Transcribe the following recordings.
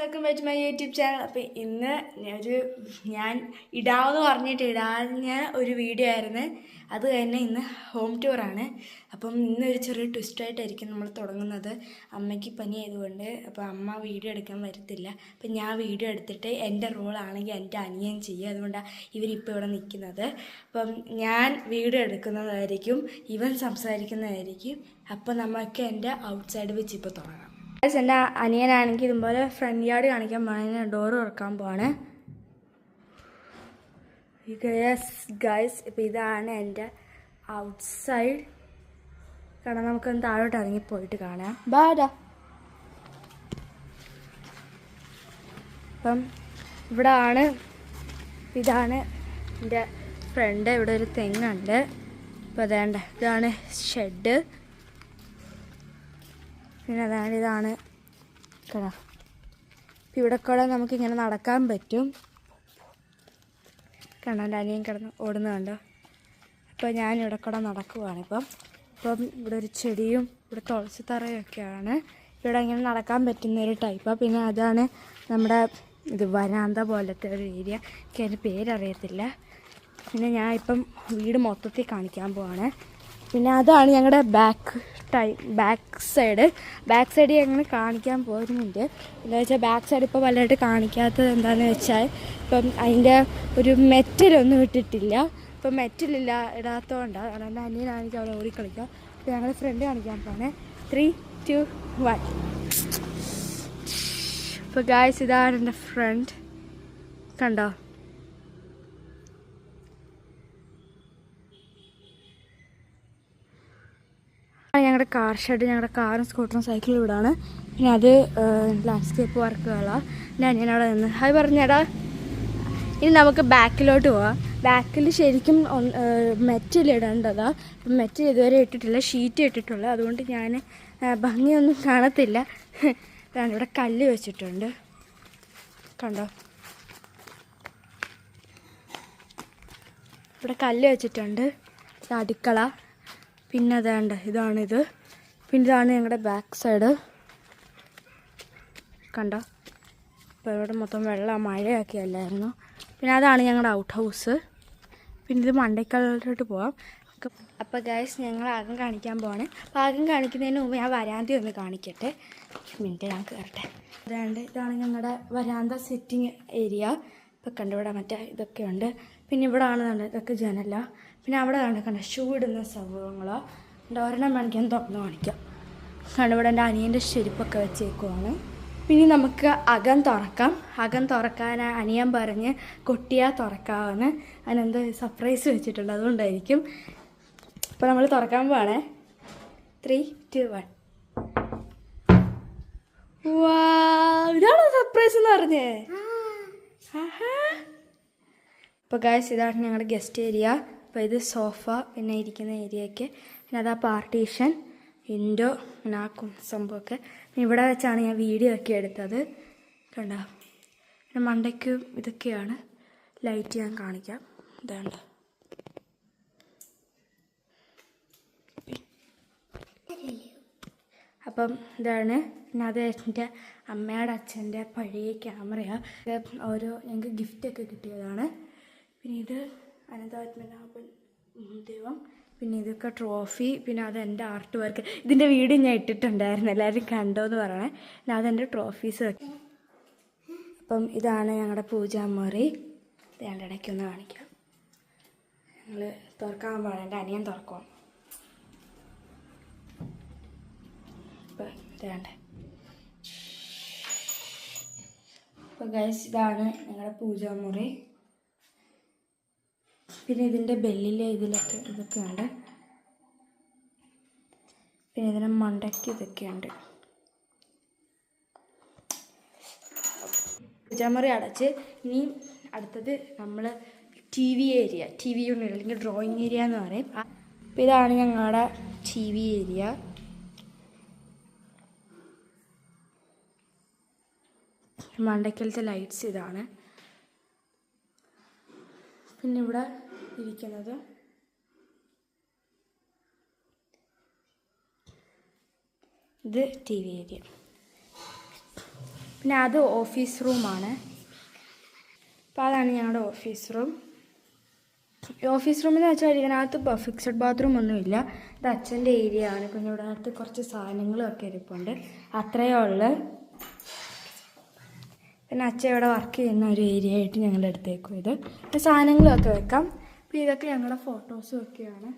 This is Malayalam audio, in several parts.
Welcome back to my YouTube channel. അപ്പോൾ ഇന്ന് ഞാൻ ഇടാമെന്ന് പറഞ്ഞിട്ട് ഇടാഞ്ഞ ഒരു വീഡിയോ ആയിരുന്നു. അത് തന്നെ ഇന്ന് ഹോം ടൂറാണ്. അപ്പം ഇന്നൊരു ചെറിയ ട്വിസ്റ്റായിട്ടായിരിക്കും നമ്മൾ തുടങ്ങുന്നത്. അമ്മയ്ക്ക് പനി ആയതുകൊണ്ട് അപ്പോൾ അമ്മ വീഡിയോ എടുക്കാൻ വരത്തില്ല. അപ്പം ഞാൻ വീഡിയോ എടുത്തിട്ട് എൻ്റെ റോളാണെങ്കിൽ എൻ്റെ അനിയൻ ചെയ്യും. അതുകൊണ്ടാണ് ഇവരിപ്പോൾ ഇവിടെ നിൽക്കുന്നത്. അപ്പം ഞാൻ വീഡിയോ എടുക്കുന്നതായിരിക്കും, ഇവൻ സംസാരിക്കുന്നതായിരിക്കും. അപ്പം നമുക്ക് എൻ്റെ ഔട്ട്സൈഡ് വെച്ച് ഇപ്പോൾ തുടങ്ങാം. എൻ്റെ അനിയനാണെങ്കിൽ ഇതുപോലെ ഫ്രണ്ട് യാർഡ് കാണിക്കാൻ പോകാൻ ഡോറ് തുറക്കാൻ പോവാണ്. ഗൈസ് ഇപ്പം ഇതാണ് എൻ്റെ ഔട്ട്സൈഡ്. കാരണം നമുക്കൊന്ന് താഴോട്ട് ഇറങ്ങി പോയിട്ട് കാണാം. ബാഡാ. അപ്പം ഇതാണ് എൻ്റെ ഫ്രണ്ട്. ഇവിടെ ഒരു തെങ്ങുണ്ട്. അപ്പോൾ അതേണ്ട ഇതാണ് ഷെഡ്. പിന്നെ ഇതാണ് കട. ഇപ്പം ഇവിടെ കൂടെ നമുക്കിങ്ങനെ നടക്കാൻ പറ്റും. കണ്ടോ, എൻ്റെ അനിയൻ കിടന്ന് ഓടുന്നുണ്ടോ. അപ്പോൾ ഞാനിവിടെ കൂടെ നടക്കുവാണിപ്പം. ഇവിടെ ഒരു ചെടിയും ഇവിടെ തുളസിത്തറയൊക്കെയാണ്. ഇവിടെ ഇങ്ങനെ നടക്കാൻ പറ്റുന്നൊരു ടൈപ്പാണ്. പിന്നെ അതാണ് നമ്മുടെ വരാന്ത പോലത്തെ ഒരു ഏരിയ. എനിക്ക് അതിൻ്റെ പേരറിയത്തില്ല. പിന്നെ ഞാൻ ഇപ്പം വീട് മൊത്തത്തിൽ കാണിക്കാൻ പോവാണ്. പിന്നെ അതാണ് ഞങ്ങളുടെ ബാക്ക് സൈഡ് ഞങ്ങൾ കാണിക്കാൻ പോകുന്നുണ്ട്. എന്താ വെച്ചാൽ ബാക്ക് സൈഡ് ഇപ്പോൾ വലുതായിട്ട് കാണിക്കാത്തത് എന്താണെന്ന് വെച്ചാൽ ഇപ്പം അതിൻ്റെ ഒരു മെറ്റലൊന്നും ഇട്ടിട്ടില്ല. ഇപ്പം ഇടാത്തതുകൊണ്ടാണ്. കാരണം എൻ്റെ അനിയനാണെങ്കിൽ അവിടെ ഓടിക്കളിക്കാം. അപ്പോൾ ഞങ്ങൾ ഫ്രണ്ട് കാണിക്കാൻ പോണേ. 3, 2, 1. അപ്പോൾ ഗായ്സ് ഇതാണ് എൻ്റെ ഫ്രണ്ട്. കണ്ടോ? ഞങ്ങളുടെ കാർ ഷെഡ്. ഞങ്ങളുടെ കാറും സ്കൂട്ടറും സൈക്കിളും ഇവിടാണ്. പിന്നെ അത് ലാൻഡ്സ്കേപ്പ് വർക്കുകളാണ്. പിന്നെ അനിയനവിടെ നിന്ന് ഹായ് പറഞ്ഞേടാ. ഇനി നമുക്ക് ബാക്കിലോട്ട് പോവാം. ബാക്കിൽ ശരിക്കും മെറ്റലിടേണ്ടതാണ്. മെറ്റൽ ഇതുവരെ ഇട്ടിട്ടില്ല, ഷീറ്റ് ഇട്ടിട്ടുള്ളത്. അതുകൊണ്ട് ഞാൻ ഭംഗിയൊന്നും കാണത്തില്ല. ഇവിടെ കല്ല് വെച്ചിട്ടുണ്ട്, കണ്ടോ? ഇവിടെ കല്ല് വെച്ചിട്ടുണ്ട്. അടുക്കള. പിന്നെ അതേണ്ട ഇതാണിത്. പിന്നെ ഇതാണ് ഞങ്ങളുടെ ബാക്ക് സൈഡ്, കണ്ടോ? അപ്പോൾ ഇവിടെ മൊത്തം മഴയൊക്കെ അല്ലായിരുന്നു. പിന്നെ അതാണ് ഞങ്ങളുടെ ഔട്ട് ഹൗസ്. പിന്നെ ഇത് മണ്ടയ്ക്കലോട്ട് പോവാം. അപ്പോൾ ഗൈസ് ഞങ്ങൾ അകം കാണിക്കാൻ പോവാണ്. അപ്പോൾ അകം കാണിക്കുന്നതിന് മുമ്പ് ഞാൻ വരാന്ത ഒന്ന് കാണിക്കട്ടെ. മിനിറ്റ് ഞാൻ കയറട്ടെ. ഇതാണ് ഞങ്ങളുടെ വരാന്ത സിറ്റിങ് ഏരിയ. ഇപ്പോൾ കണ്ടിവിടെ മറ്റേ ഇതൊക്കെ ഉണ്ട്. പിന്നെ ഇവിടെ ആണ് ഇതൊക്കെ ജനല. പിന്നെ അവിടെ കണ്ട ഷൂ ഇടുന്ന സംഭവങ്ങളോ. ഒരെണ്ണം കാണിക്കാൻ തുറന്ന് കാണിക്കാം. ഇവിടെ എൻ്റെ അനിയൻ്റെ ചെരുപ്പൊക്കെ വെച്ചേക്കുവാണ്. പിന്നെ നമുക്ക് അകം തുറക്കാം. അകം തുറക്കാൻ അനിയൻ പറഞ്ഞ് കൊട്ടിയാൽ തുറക്കാമെന്ന്. അതിനെന്തോ സർപ്രൈസ് വെച്ചിട്ടുണ്ട്, അതുകൊണ്ടായിരിക്കും. അപ്പോൾ നമ്മൾ തുറക്കാൻ പോവാണേ. 3, 2, 1. ഇതാണോ സർപ്രൈസ് എന്ന് പറഞ്ഞേ? അപ്പോൾ ഗൈസ് ഇതാണ് ഞങ്ങളുടെ ഗസ്റ്റ് ഏരിയ. അപ്പോൾ ഇത് സോഫ, പിന്നെ ഇരിക്കുന്ന ഏരിയയൊക്കെ. പിന്നെ അതാ പാർട്ടീഷൻ, വിൻഡോ, പിന്നെ ആ സംഭവമൊക്കെ. ഇവിടെ വെച്ചാണ് ഞാൻ വീഡിയോ ഒക്കെ എടുത്തത്, കണ്ടോ? പിന്നെ മണ്ടയ്ക്ക് ഇതൊക്കെയാണ്. ലൈറ്റ് ഞാൻ കാണിക്കാം. ഇതാണ്. അപ്പം ഇതാണ്. പിന്നെ അത് എൻ്റെ അമ്മയുടെ അച്ഛൻ്റെ പഴയ ക്യാമറയാണ്. ഞങ്ങൾക്ക് ഗിഫ്റ്റൊക്കെ കിട്ടിയതാണ്. പിന്നെ ഇത് അനന്താത്മനാഭൻ ദൈവം. പിന്നെ ഇതൊക്കെ ട്രോഫി. പിന്നെ അതെൻ്റെ ആർട്ട് വർക്ക്. ഇതിൻ്റെ വീഡിയോ ഞാൻ ഇട്ടിട്ടുണ്ടായിരുന്നു, എല്ലാവരും കണ്ടോ എന്ന് പറയണേ. പിന്നെ അതെൻ്റെ ട്രോഫീസ്. അപ്പം ഇതാണ് ഞങ്ങളുടെ പൂജാമുറി. ഞാൻ ഇടയ്ക്കൊന്ന് കാണിക്കാം. ഞങ്ങൾ തുറക്കാൻ പാടില്ല, എൻ്റെ അനിയൻ തുറക്കും. ഇപ്പം ഇതാണ്ട്. അപ്പം ഗൈസ് ഇതാണ് ഞങ്ങളുടെ പൂജാമുറി. പിന്നെ ഇതിൻ്റെ ബെല്ലിലെ ഇതൊക്കെ ഉണ്ട്. പിന്നെ ഇതിൻ്റെ മണ്ടയ്ക്ക് ഇതൊക്കെയുണ്ട്. പൂജാമുറി അടച്ച് ഇനി അടുത്തത് നമ്മൾ T V area. T V unit അല്ലെങ്കിൽ ഡ്രോയിങ് ഏരിയ എന്ന് പറയും. അപ്പോൾ ഇതാണ് ഞങ്ങളുടെ ടി വി ഏരിയ. മണ്ടയ്ക്കലത്തെ ലൈറ്റ്സ് ഇതാണ്. പിന്നെ ഇവിടെ ഇരിക്കുന്നത് ഇത് ടി വി ഏരിയ. പിന്നെ അത് ഓഫീസ് റൂമാണ്. അപ്പോൾ അതാണ് ഞങ്ങളുടെ ഓഫീസ് റൂം. ഓഫീസ് റൂമെന്ന് വെച്ചാൽ ഇതിനകത്ത് ഫിക്സഡ് ബാത്റൂം ഒന്നുമില്ല. ഇത് അച്ഛൻ്റെ ഏരിയ ആണ്. പിന്നെ ഇവിടെ അകത്ത് കുറച്ച് സാധനങ്ങളും ഒക്കെ ഇരിപ്പുണ്ട്, അത്രയേ ഉള്ളു. പിന്നെ അച്ഛൻ ഇവിടെ വർക്ക് ചെയ്യുന്ന ഒരു ഏരിയ ആയിട്ട് ഞങ്ങളുടെ അടുത്തേക്കും ഇത് സാധനങ്ങളൊക്കെ വെക്കാം. അപ്പോൾ ഇതൊക്കെ ഞങ്ങളുടെ ഫോട്ടോസും ഒക്കെയാണ്.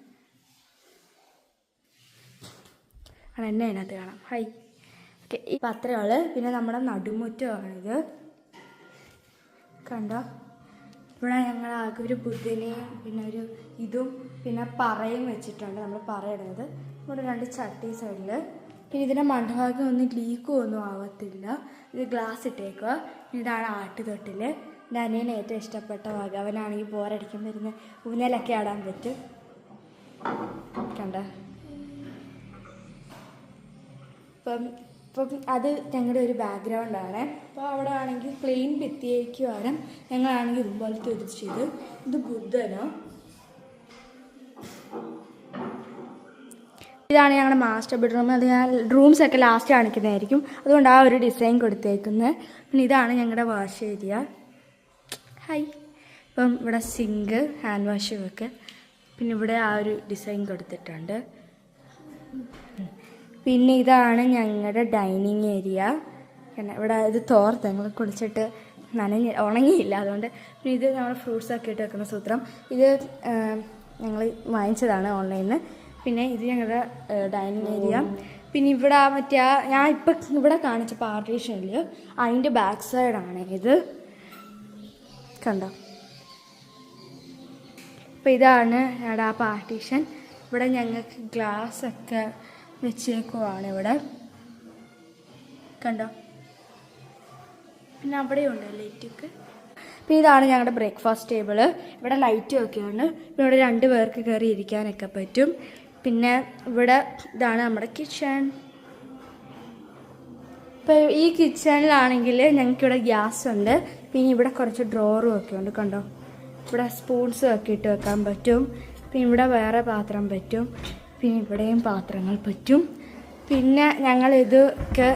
എന്നെ അതിനകത്ത് കാണാം. ഹൈ. ഓക്കെ, ഇപ്പം അത്രയേ ഉള്ളു. പിന്നെ നമ്മുടെ നടുമുറ്റമാണിത്, കണ്ടോ. ഇവിടെ ഞങ്ങൾ ആകെ ഒരു ബുദ്ധനെയും പിന്നെ ഒരു ഇതും പിന്നെ പറയും വെച്ചിട്ടുണ്ട്, നമ്മൾ പറയിടുന്നത്. ഇവിടെ 2 ചട്ടി സൈഡിൽ. പിന്നെ ഇതിൻ്റെ മണ്ടഭാഗം ഒന്നും ലീക്കും ഒന്നും ആവത്തില്ല. ഇത് ഗ്ലാസ് ഇട്ടേക്കുക. ഇതാണ് ആട്ടുതൊട്ടിൽ. എൻ്റെ അനിയന് ഏറ്റവും ഇഷ്ടപ്പെട്ട ഭാഗം. അവനാണെങ്കിൽ ബോറടിക്കുമ്പോൾ ഇരുന്ന് ഊഞ്ഞാലൊക്കെ ആടാൻ പറ്റും, കണ്ടോ. ഇപ്പം അത് ഞങ്ങളുടെ ഒരു ബാക്ക്ഗ്രൗണ്ടാണ്. അപ്പോൾ അവിടെ ആണെങ്കിൽ പ്ലെയിൻ ഭിത്തിയേക്കുവാനും ഞങ്ങളാണെങ്കിൽ ഇതുപോലത്തെ ഒരു ചെയ്ത്. ഇത് ബുദ്ധനോ. ഇതാണ് ഞങ്ങളുടെ മാസ്റ്റർ ബെഡ്റൂം. അത് ഞാൻ റൂംസൊക്കെ ലാസ്റ്റ് കാണിക്കുന്നതായിരിക്കും, അതുകൊണ്ട് ആ ഒരു ഡിസൈൻ കൊടുത്തേക്കുന്നത്. പിന്നെ ഇതാണ് ഞങ്ങളുടെ വാഷ് ഏരിയ. ഹായ്. ഇപ്പം ഇവിടെ സിങ്ക്, ഹാൻഡ് വാഷും ഒക്കെ. പിന്നെ ഇവിടെ ആ ഒരു ഡിസൈൻ കൊടുത്തിട്ടുണ്ട്. പിന്നെ ഇതാണ് ഞങ്ങളുടെ ഡൈനിങ് ഏരിയ. ഇവിടെ ഇത് തോർത്ത് ഞങ്ങൾ കുളിച്ചിട്ട് ഉണങ്ങിയില്ല, അതുകൊണ്ട്. പിന്നെ ഇത് നമ്മൾ ഫ്രൂട്ട്സൊക്കെ ഇട്ട് വെക്കുന്ന സൂത്രം. ഇത് ഞങ്ങൾ വാങ്ങിച്ചതാണ് ഓൺലൈനിൽ നിന്ന്. പിന്നെ ഇത് ഞങ്ങളുടെ ഡൈനിങ് ഏരിയ. പിന്നെ ഇവിടെ മറ്റേ ഞാൻ ഇപ്പം ഇവിടെ കാണിച്ച പാർട്ടീഷനിൽ അതിൻ്റെ ബാക്ക് സൈഡാണ് ഇത്, കണ്ടോ. അപ്പോൾ ഇതാണ് ഞങ്ങളുടെ ആ പാർട്ടീഷൻ. ഇവിടെ ഞങ്ങൾക്ക് ഗ്ലാസ്സൊക്കെ വെച്ചേക്കുവാണ് ഇവിടെ, കണ്ടോ. പിന്നെ അവിടെയുണ്ട് ലൈറ്റൊക്കെ. പിന്നെ ഇതാണ് ഞങ്ങളുടെ ബ്രേക്ക്ഫാസ്റ്റ് ടേബിള്. ഇവിടെ ലൈറ്റും ഒക്കെ ഉണ്ട്. പിന്നെ ഇവിടെ 2 പേർക്ക് കയറി ഇരിക്കാനൊക്കെ പറ്റും. പിന്നെ ഇവിടെ ഇതാണ് നമ്മുടെ കിച്ചൺ. ഇപ്പോൾ ഈ കിച്ചണിലാണെങ്കിൽ ഞങ്ങൾക്കിവിടെ ഗ്യാസ് ഉണ്ട്. പിന്നെ ഇവിടെ കുറച്ച് ഡ്രോറും ഒക്കെ ഉണ്ട്, കണ്ടോ. ഇവിടെ സ്പൂൺസും ഒക്കെ ഇട്ട് വെക്കാൻ പറ്റും. പിന്നെ ഇവിടെ വേറെ പാത്രം പറ്റും. പിന്നെ ഇവിടെയും പാത്രങ്ങൾ പറ്റും. പിന്നെ ഞങ്ങൾ ഇതൊക്കെ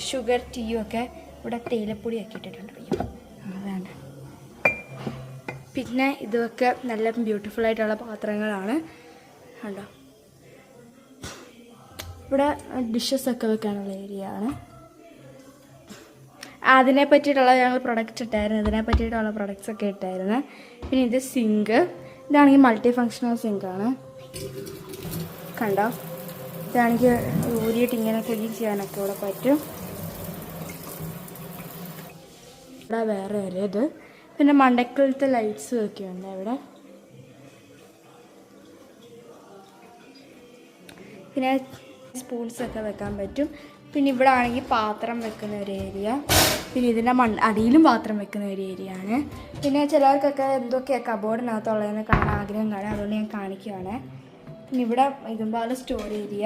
ഷുഗർ ടീയും ഒക്കെ ഇവിടെ തേയിലപ്പൊടിയൊക്കെ ഇട്ടിട്ടുണ്ട്. അതാണ്. പിന്നെ ഇതൊക്കെ നല്ല ബ്യൂട്ടിഫുൾ ആയിട്ടുള്ള പാത്രങ്ങളാണ്, കണ്ടോ. ഇവിടെ ഡിഷസൊക്കെ വെക്കാനുള്ള ഏരിയ ആണ്. അതിനെ പറ്റിയിട്ടുള്ള ഞങ്ങൾ പ്രൊഡക്റ്റ് ഇട്ടായിരുന്നു, ഇതിനെ പറ്റിയിട്ടുള്ള പ്രൊഡക്ട്സൊക്കെ ഇട്ടായിരുന്നു. പിന്നെ ഇത് സിങ്ക്. ഇതാണെങ്കിൽ മൾട്ടി ഫങ്ഷണൽ സിങ്കാണ്, കണ്ടോ. ഇതാണെങ്കിൽ ഊരിയിട്ട് ഇങ്ങനെ ക്ലീൻ ചെയ്യാനൊക്കെ ഇവിടെ പറ്റും. ഇവിടെ വേറെ ഒരു ഇത്. പിന്നെ മണ്ടക്കിലത്തെ ലൈറ്റ്സും ഒക്കെ ഉണ്ട് ഇവിടെ. പിന്നെ സ്പൂൺസൊക്കെ വെക്കാൻ പറ്റും. പിന്നെ ഇവിടെ ആണെങ്കിൽ പാത്രം വെക്കുന്ന ഒരു ഏരിയ. പിന്നെ ഇതിൻ്റെ അടിയിലും പാത്രം വെക്കുന്ന ഒരു ഏരിയ ആണ്. പിന്നെ ചിലർക്കൊക്കെ എന്തൊക്കെയാണ് കബോർഡിനകത്തുള്ളതെന്ന് കാണാൻ ആഗ്രഹം കാണാൻ, അതുകൊണ്ട് ഞാൻ കാണിക്കുകയാണ്. പിന്നെ ഇവിടെ ഇതുപോലെ സ്റ്റോർ ഏരിയ.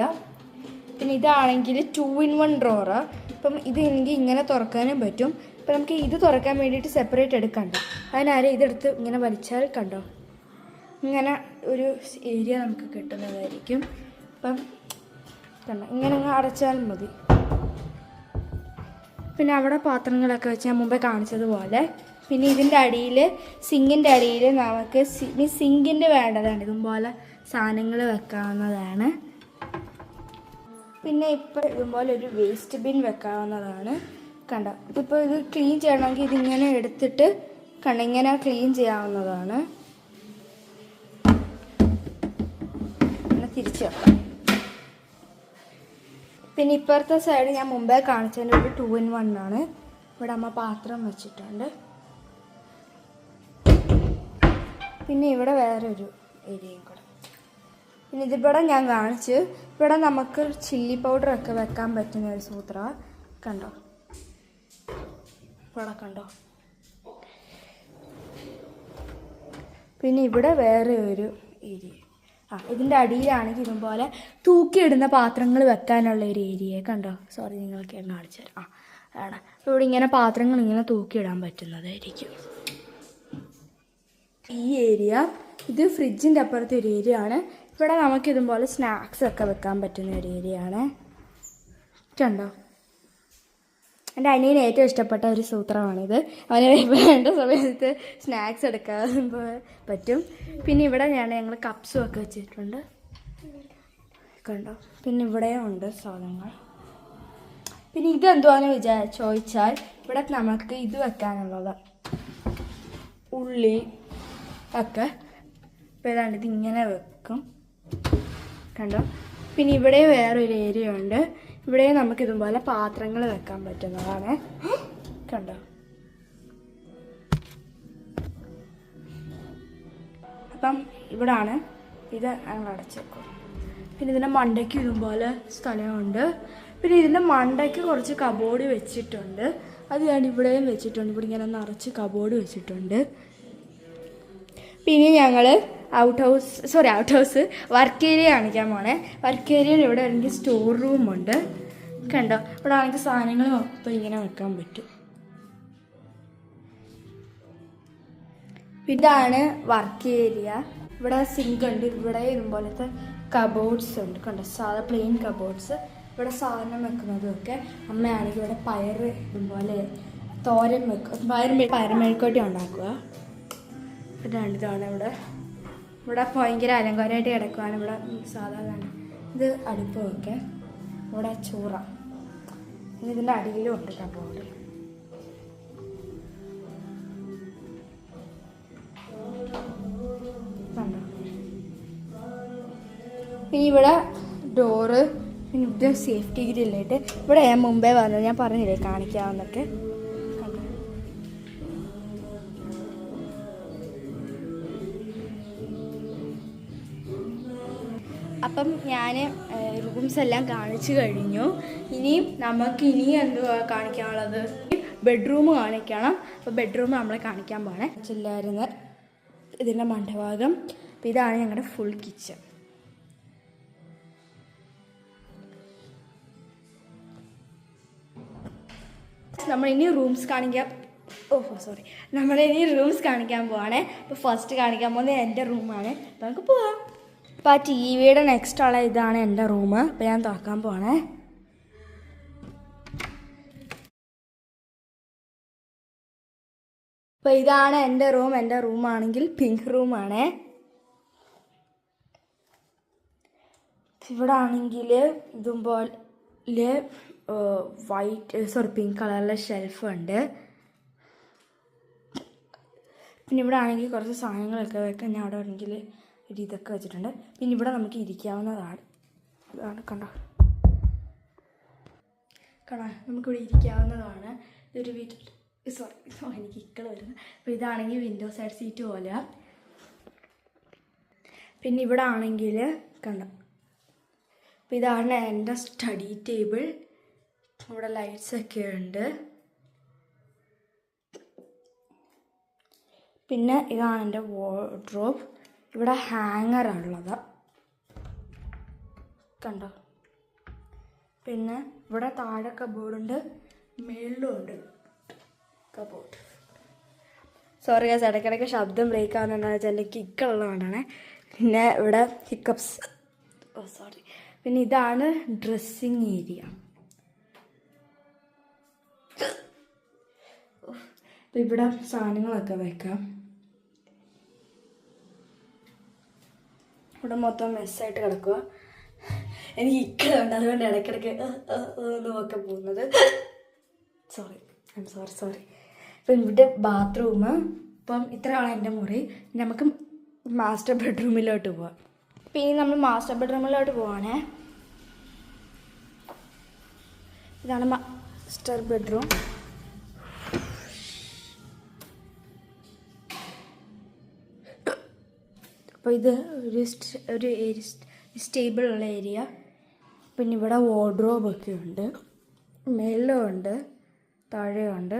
പിന്നെ ഇതാണെങ്കിൽ 2-in-1 ഡ്രോറ്. ഇപ്പം ഇത് എനിക്ക് ഇങ്ങനെ തുറക്കാനും പറ്റും. ഇപ്പം നമുക്ക് ഇത് തുറക്കാൻ വേണ്ടിയിട്ട് സെപ്പറേറ്റ് എടുക്കണ്ട. അതിനാരും ഇതെടുത്ത് ഇങ്ങനെ വലിച്ചാൽ, കണ്ടോ, ഇങ്ങനെ ഒരു ഏരിയ നമുക്ക് കിട്ടുന്നതായിരിക്കും. അപ്പം കണ്ടോ, ഇങ്ങനെ അടച്ചാൽ മതി. പിന്നെ അവിടെ പാത്രങ്ങളൊക്കെ വെച്ച് ഞാൻ മുമ്പേ കാണിച്ചതുപോലെ. പിന്നെ ഇതിൻ്റെ അടിയിൽ, സിങ്കിൻ്റെ അടിയിൽ നമുക്ക് സിങ്കിൻ്റെ വേണ്ടതാണ് ഇതുപോലെ സാധനങ്ങൾ വെക്കാവുന്നതാണ്. പിന്നെ ഇപ്പോൾ ഇതുപോലെ ഒരു വേസ്റ്റ് ബിൻ വെക്കാവുന്നതാണ്, കണ്ടോ. ഇപ്പോൾ ഇത് ക്ലീൻ ചെയ്യണമെങ്കിൽ ഇതിങ്ങനെ എടുത്തിട്ട് കണ്ടോ ഇങ്ങനെ ക്ലീൻ ചെയ്യാവുന്നതാണ്. പിന്നെ തിരിച്ചു വെക്കാം. പിന്നെ ഇപ്പുറത്തെ സൈഡ് ഞാൻ മുമ്പേ കാണിച്ചതിൻ്റെ ഒരു 2-in-1 ആണ്. ഇവിടെ അമ്മ പാത്രം വെച്ചിട്ടുണ്ട്. പിന്നെ ഇവിടെ വേറൊരു ഏരിയയും കൂടെ. പിന്നെ ഇതിവിടെ ഞാൻ കാണിച്ച്, ഇവിടെ നമുക്ക് ചില്ലി പൗഡറൊക്കെ വെക്കാൻ പറ്റുന്ന ഒരു സൂത്രമാണ്, കണ്ടോ. ഇവിടെ കണ്ടോ. പിന്നെ ഇവിടെ വേറെ ഒരു ഏരിയ. ഇതിൻ്റെ അടിയിലാണെങ്കിൽ ഇതുപോലെ തൂക്കിയിടുന്ന പാത്രങ്ങൾ വെക്കാനുള്ള ഒരു ഏരിയ, കണ്ടോ. സോറി, നിങ്ങൾക്ക് ഞാൻ കാണിച്ചു തരാം. ആണ് ഇവിടെ ഇങ്ങനെ പാത്രങ്ങൾ ഇങ്ങനെ തൂക്കിയിടാൻ പറ്റുന്നതായിരിക്കും ഈ ഏരിയ. ഇത് ഫ്രിഡ്ജിൻ്റെ അപ്പുറത്തെ ഒരു ഏരിയ ആണ്. ഇവിടെ നമുക്കിതുപോലെ സ്നാക്സ് ഒക്കെ വെക്കാൻ പറ്റുന്ന ഒരു ഏരിയ ആണ്, കണ്ടോ. എൻ്റെ അനിയന് ഏറ്റവും ഇഷ്ടപ്പെട്ട ഒരു സൂത്രമാണിത്. അവന് വേണ്ട സമയത്ത് സ്നാക്സ് എടുക്കാൻ പറ്റും. പിന്നെ ഇവിടെ ഞങ്ങൾ കപ്സും ഒക്കെ വെച്ചിട്ടുണ്ട് കണ്ടോ. പിന്നെ ഇവിടെയും ഉണ്ട് സാധനങ്ങൾ. പിന്നെ ഇതെന്തുവാന്ന് ചോദിച്ചാൽ ഇവിടെ നമുക്ക് ഇത് വെക്കാനുള്ളത് ഉള്ളി ഒക്കെ. ഇപ്പോൾ ഏതാണ്ട് ഇതിങ്ങനെ വെക്കും കണ്ടോ. പിന്നെ ഇവിടെ വേറൊരു ഏരിയ ഉണ്ട്. ഇവിടെ നമുക്ക് ഇതുപോലെ പാത്രങ്ങൾ വെക്കാൻ പറ്റുന്നതാണ് കണ്ടോ. അപ്പം ഇവിടാണ് ഇത് ഞങ്ങൾ അടച്ചേക്കും. പിന്നെ ഇതിൻ്റെ മണ്ടയ്ക്ക് ഇതുപോലെ സ്ഥലമുണ്ട്. പിന്നെ ഇതിൻ്റെ മണ്ടയ്ക്ക് കുറച്ച് കബോർഡ് വെച്ചിട്ടുണ്ട്. അത് ഞാൻ ഇവിടെയും വെച്ചിട്ടുണ്ട്. ഇവിടെ ഇങ്ങനെ നിറച്ച് കബോർഡ് വെച്ചിട്ടുണ്ട്. പിന്നെ ഞങ്ങൾ ഔട്ട് ഹൗസ് വർക്ക് ഏരിയ കാണിക്കാൻ പോണേ. വർക്ക് ഏരിയയിൽ ഇവിടെ ആണെങ്കിൽ സ്റ്റോർ റൂമുണ്ട് കണ്ടോ. ഇവിടെ ആണെങ്കിൽ സാധനങ്ങൾ മൊത്തം ഇങ്ങനെ വെക്കാൻ പറ്റും. ഇതാണ് വർക്ക് ഏരിയ. ഇവിടെ സിങ്ക് ഉണ്ട്. ഇവിടെ ഇതുപോലത്തെ കബോർഡ്സ് ഉണ്ട് കണ്ടോ. സാധാ പ്ലെയിൻ കബോർഡ്സ്. ഇവിടെ സാധനം വെക്കുന്നതൊക്കെ. അമ്മയാണെങ്കിൽ ഇവിടെ പയർ ഇതുപോലെ തോരൻ വെക്കും. പയറുമെഴുക്കോട്ടി ഉണ്ടാക്കുക. ഇതാണ് ഇവിടെ ഭയങ്കര അലങ്കാരമായിട്ട് കിടക്കുകയാണ്. ഇവിടെ സാധാരണ ഇത് അടുപ്പ് വെക്കെ. ഇവിടെ ചോറ. ഇതിൻ്റെ അടിയിലും ഉണ്ട് കബോർഡ്. കണ്ടോ. പിന്നെ ഇവിടെ ഡോറ്. പിന്നെ ഇത് സേഫ്റ്റി ഗ്രില്ലായിട്ട്. ഇവിടെ ഞാൻ മുമ്പേ വന്നത് ഞാൻ പറഞ്ഞില്ലേ കാണിക്കാമെന്നൊക്കെ. അപ്പം ഞാൻ റൂംസ് എല്ലാം കാണിച്ചു കഴിഞ്ഞു. ഇനിയും എന്തുവാ കാണിക്കാനുള്ളത്? ബെഡ്റൂം കാണിക്കണം. അപ്പോൾ ബെഡ്റൂം നമ്മളെ കാണിക്കാൻ പോകണേ. ചില്ലായിരുന്നു ഇതിൻ്റെ മണ്ടഭാഗം. അപ്പോൾ ഇതാണ് ഞങ്ങളുടെ ഫുൾ കിച്ചൺ. നമ്മളിനി റൂംസ് കാണിക്കാൻ പോവാണേ. അപ്പോൾ ഫസ്റ്റ് കാണിക്കാൻ പോകുന്നത് എൻ്റെ റൂമാണ്. അപ്പോൾ നമുക്ക് പോവാം. അപ്പോൾ ആ ടി വിയുടെ നെക്സ്റ്റ് ഉള്ള ഇതാണ് എൻ്റെ റൂം. അപ്പോൾ ഞാൻ തുറക്കാൻ പോവാണേ. അപ്പോൾ ഇതാണ് എൻ്റെ റൂം. എൻ്റെ റൂമാണെങ്കിൽ പിങ്ക് റൂമാണേ. ഇവിടെ ആണെങ്കിൽ ഇതുപോലെ പിങ്ക് കളറിലെ ഷെൽഫ് ഉണ്ട്. പിന്നെ ഇവിടെ ആണെങ്കിൽ കുറച്ച് സാധനങ്ങളൊക്കെ വെക്കാൻ ഞാൻ അവിടെ ആണെങ്കിൽ ഇതൊക്കെ വെച്ചിട്ടുണ്ട്. പിന്നെ ഇവിടെ നമുക്ക് ഇരിക്കാവുന്നതാണ്. ഇതാണ് കണ്ടോ നമുക്കിവിടെ ഇരിക്കാവുന്നതാണ്. ഇതൊരു വീട്ടിൽ എനിക്ക് ഇക്കള് വരുന്നത്. അപ്പോൾ ഇതാണെങ്കിൽ വിൻഡോ സൈഡ് സീറ്റ് പോലെ. പിന്നെ ഇവിടെ ആണെങ്കിൽ കണ്ടോ. അപ്പോൾ ഇതാണ് എൻ്റെ സ്റ്റഡി ടേബിൾ. ഇവിടെ ലൈറ്റ്സൊക്കെ ഉണ്ട്. പിന്നെ ഇതാണ് എൻ്റെ വാർഡ്രോബ്. ഇവിടെ ഹാങ്ങറാണുള്ളത് കണ്ടോ. പിന്നെ ഇവിടെ താഴെ കബോർഡുണ്ട്, മേളിലും ഉണ്ട് കബോർഡ്. സോറി ഗൈസ്, ഇടയ്ക്കിടയ്ക്ക് ശബ്ദം ബ്രേക്ക് ആവുന്നതെന്ന് വെച്ചാൽ എൻ്റെ കിക്കുള്ളതുകൊണ്ടാണ്. പിന്നെ ഇവിടെ ഹിക്കപ്സ്. സോറി. പിന്നെ ഇതാണ് ഡ്രസ്സിങ് ഏരിയ. അപ്പോൾ ഇവിടെ സാധനങ്ങളൊക്കെ വെക്കാം. ഇവിടെ മൊത്തം മെസ്സായിട്ട് കിടക്കുക. എനിക്ക് ഇക്കലുണ്ട്, അതുകൊണ്ട് ഇടയ്ക്കിടയ്ക്ക് ഒക്കെ പോകുന്നത്. സോറി. അപ്പം ഇവിടെ ബാത്റൂം. അപ്പം ഇത്രയാണ് എൻ്റെ മുറി. നമുക്ക് മാസ്റ്റർ ബെഡ്റൂമിലോട്ട് പോവാം. പിന്നെ നമ്മൾ മാസ്റ്റർ ബെഡ്റൂമിലോട്ട് പോവാണേ. ഇതാണ് മാസ്റ്റർ ബെഡ്റൂം. അപ്പോൾ ഇത് ഒരു സ്റ്റേബിളുള്ള ഏരിയ. പിന്നെ ഇവിടെ വാർഡ്രോബൊക്കെ ഉണ്ട്. മേളിലും ഉണ്ട്, താഴെയുണ്ട്.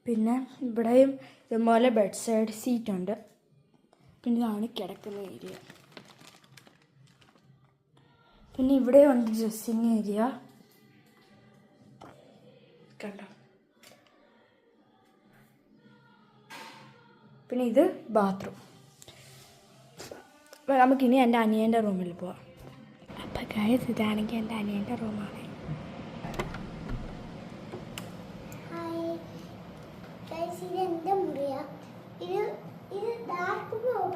പിന്നെ ഇവിടെയും ഇതുപോലെ ബെഡ് സൈഡ് സീറ്റുണ്ട്. പിന്നെ ഇതാണ് കിടക്കുന്ന ഏരിയ. പിന്നെ ഇവിടെ ഉണ്ട് ഡ്രസ്സിങ് ഏരിയ കണ്ടോ. പിന്നെ ഇത് ബാത്റൂം. അപ്പോൾ നമുക്കിനി എൻ്റെ അനിയൻ്റെ റൂമിൽ പോവാം. അപ്പോൾ ഗൈസ്, ഇതാണെങ്കിൽ എൻ്റെ അനിയൻ്റെ റൂമാണ്.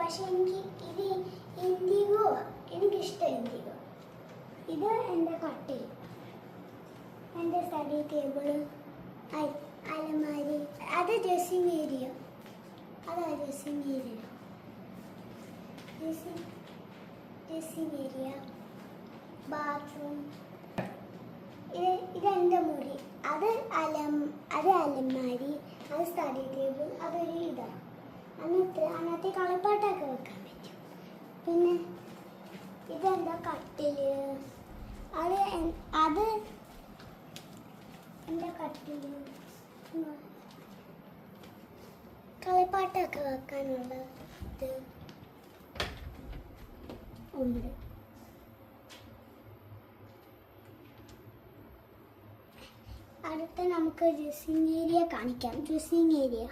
പക്ഷെ എനിക്ക് ഇത് ഇൻഡിഗോ എനിക്കിഷ്ടം ഇൻഡിഗോ. ഇത് എൻ്റെ കട്ടിൽ, എൻ്റെ സ്റ്റഡി ടേബിൾ, അലമാരി, അത് ഡ്രസ്സിങ് ഏരിയ, അതാ dressing area, dressing area, bathroom. ഇതെൻ്റെ മുറി, അത് അലമാരി, അത് സ്റ്റഡി ടേബിൾ, അതൊരു ഇതാണ്. അതിനകത്ത് കളിപ്പാട്ടൊക്കെ വെക്കാൻ പറ്റും. പിന്നെ ഇതെന്താ കട്ടില്, അത് എൻ്റെ കട്ടില് കളിപ്പാട്ടൊക്കെ വെക്കാനുള്ള ഇത് ഉണ്ട്. അടുത്ത നമുക്ക് ഡ്രസ്സിങ് ഏരിയ കാണിക്കാം. ഡ്രസ്സിങ് ഏരിയ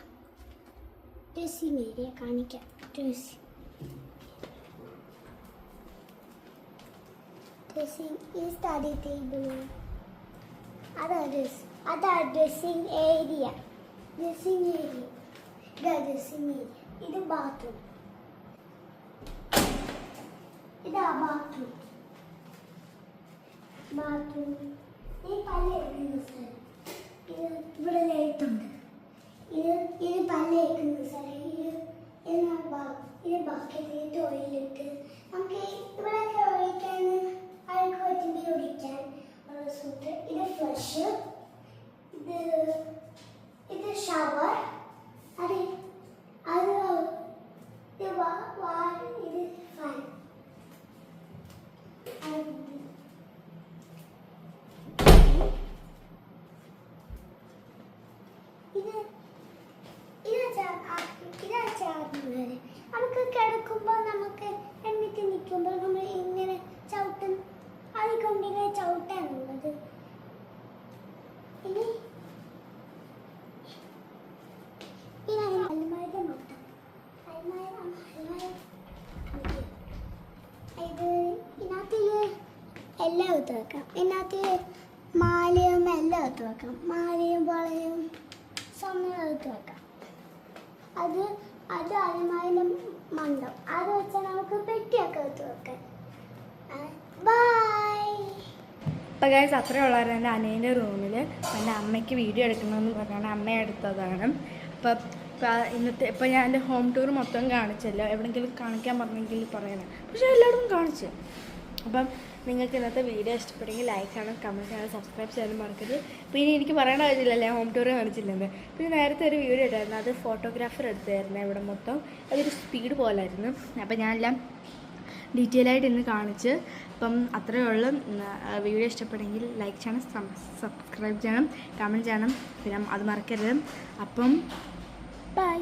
കാണിക്കാം. ഡ്രസ്സിങ് ഈ സ്റ്റഡി ടേബിൾ, അതാ ഡ്രസ്സിങ് ഏരിയ. ഇത് ബാത്റൂം, ഇതാ ബാത്റൂം. ഈ പല്ലേക്കുന്ന സ്ഥലം, ഇവിടെ ലൈറ്റുണ്ട്. ഇത് പല്ലേക്കുന്ന സ്ഥലം, ഇത് ബക്കറ്റ്, ടോയ്ലറ്റ്. നമുക്ക് ഇവിടെയൊക്കെ ഒഴിക്കാൻ അഴുക്ക് പറ്റുമ്പോൾ ഒഴിക്കാൻ ഉള്ള സൂട്ട്. ഇത് ഫ്ലഷ്, ഇത് ഷവർ, ഇത് ഫാൻ. നമുക്ക് കിടക്കുമ്പോൾ, നമുക്ക് എണ്ണിട്ട് നിൽക്കുമ്പോൾ നമ്മൾ ഇങ്ങനെ ചവിട്ടും, അതുകൊണ്ടിങ്ങനെ ചവിട്ടാനുള്ളത്. ഇനി അലമാരിയുടെ നോട്ടം, ഇതിനകത്ത് എല്ലാം എടുത്ത് വെക്കാം. ഇതിനകത്ത് മാലയും എല്ലാം എടുത്ത് വെക്കാം. മാലയും വളയും സ്വർണ്ണം എടുത്ത് വെക്കാം. അത് അലമാരിയുടെ മണ്ടം, അത് വെച്ചാൽ നമുക്ക് പെട്ടിയൊക്കെ എടുത്ത് വെക്കാം. ബൈ. അപ്പോൾ ഗൈസ് അത്രയേ ഉള്ളായിരുന്നു എൻ്റെ അനിയൻ്റെ റൂമിൽ. എൻ്റെ അമ്മയ്ക്ക് വീഡിയോ എടുക്കണമെന്ന് പറഞ്ഞാണ് അമ്മ എടുത്തതാണ്. ഇപ്പം ഞാൻ എൻ്റെ ഹോം ടൂർ മൊത്തം കാണിച്ചല്ലോ. എവിടെയെങ്കിലും കാണിക്കാൻ പറഞ്ഞെങ്കിൽ പറയണം, പക്ഷേ എല്ലായിടത്തും കാണിച്ചു. അപ്പം നിങ്ങൾക്ക് ഇന്നത്തെ വീഡിയോ ഇഷ്ടപ്പെടുമെങ്കിൽ ലൈക്ക് ചെയ്യണം, കമൻറ്റ് ചെയ്യണം, സബ്സ്ക്രൈബ് ചെയ്യാനും മറക്കരുത്. പിന്നെ എനിക്ക് പറയേണ്ട കാര്യമില്ലല്ലേ ഹോം ടൂർ കാണിച്ചില്ലെന്ന്. പിന്നെ നേരത്തെ ഒരു വീഡിയോ ഇട്ടായിരുന്നു, അത് ഫോട്ടോഗ്രാഫർ എടുത്തായിരുന്നു ഇവിടെ മൊത്തം. അതൊരു സ്പീഡ് പോലായിരുന്നു. അപ്പം ഞാനെല്ലാം ഡീറ്റെയിൽ ആയിട്ട് ഇന്ന് കാണിച്ച്. അപ്പം അത്രയേ ഉള്ളൂ. വീഡിയോ ഇഷ്ടപ്പെടുമെങ്കിൽ ലൈക്ക് ചെയ്യണം, സബ്സ്ക്രൈബ് ചെയ്യണം, കമൻറ്റ് ചെയ്യണം, പിന്നെ അത് മറക്കരുത്. അപ്പം ബൈ.